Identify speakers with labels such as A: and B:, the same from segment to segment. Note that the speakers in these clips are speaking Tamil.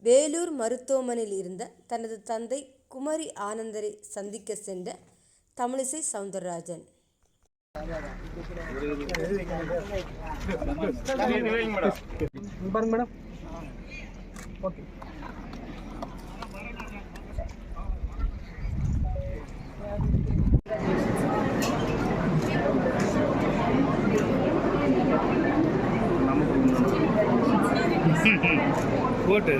A: வேலூர் மருத்துவமனையில் இருந்த தனது தந்தை குமரி ஆனந்தரை சந்திக்க சென்ற தமிழிசை சவுந்தரராஜன்.
B: போட்டு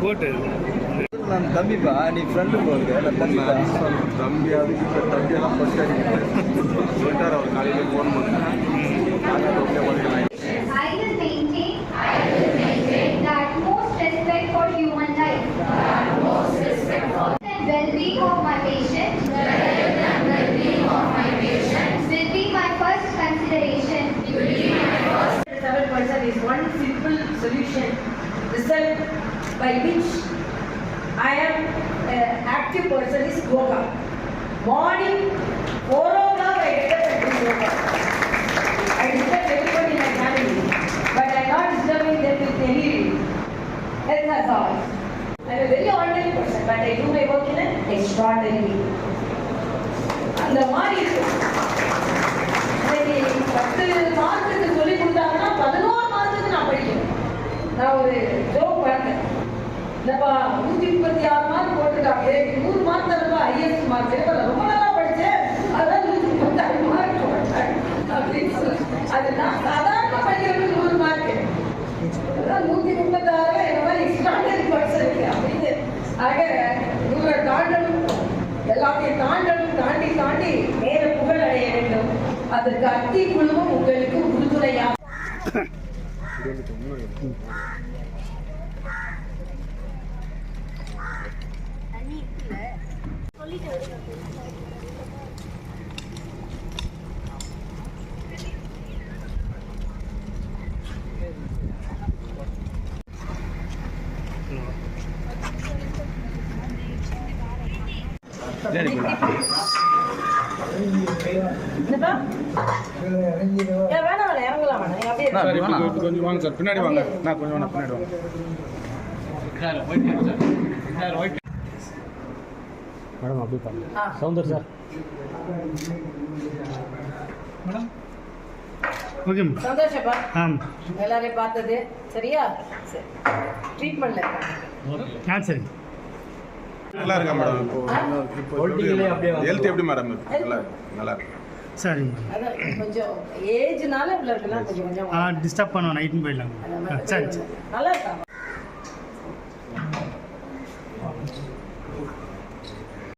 B: போட்டு
C: நான் தம்பிப்பா, நீ ஃப்ரெண்டு போகுது தம்பியாவது இப்போ தம்பியெல்லாம் ஃபஸ்ட் சொல்லிட்டார் அவர் காலையில் ஃபோன் பண்ணேன்.
D: I will maintain the utmost respect for human life and well-being of my patients will be my first consideration.
E: 7% is one simple solution result by which I am active person is yoga. Morning 4 o'clock I get up and do yoga. I disturb everybody in my family, but I am not disturbing them with any health hazards. I am a very ordinary person, but I do my work in an extraordinary way. அந்த மாதிரி இன்னைக்கு 10 மார்க்குக்கு சொல்லி கொடுத்தாங்கன்னா 11 மார்க்குக்கு நான் படிக்கணும். நான் ஒரு ஜோக் பார்த்தேன், இல்லப்பா 136 மார்க் போட்டுருக்காங்க, 100 மார்க் தானப்பா ஹையஸ்ட் மார்க், ரொம்ப நல்லா படிச்சேன், அதான் 136 மார்க் போட்டேன் அப்படின்னு சொல்லி. அது நான் சாதாரண படிக்கிறதுக்கு 100 மார்க், அதான் 136 என்ன மாதிரி எக்ஸ்ட்ராடனரி பர்சன் அப்படின்னு. ஆக இவங்களை தாண்டணும், எல்லாத்தையும் தாண்டி மேல புகழ் அடைய வேண்டும். அதற்கு அத்தி குழுவும் உங்களுக்கு உறுதுணையாக.
B: கொஞ்சம் வாங்க சார், பின்னாடி வாங்க. நான் கொஞ்சம் வேணா பின்னாடி வாங்க. மேடம் அப்படி பாருங்க. Soundar sir. Madam okay madam.
E: சந்தோஷப்பா. எல்லாரையும் பார்த்தது சரியா? சரி, ட்ரீட்மெண்ட்ல இருக்காங்க.
B: சரி,
C: நல்லா இருக்கா மேடம்? இப்போ ஹெல்த் எப்படி மேடம்? நல்லா இருக்கு.
B: சரி,
E: கொஞ்சம் ஏஜ்னால இவ்வளோ இருக்கலாம், கொஞ்சம்
B: டிஸ்டர்ப் பண்ணுவோம், நைட்னு போயிடலாம்.
E: நல்லா இருக்கா?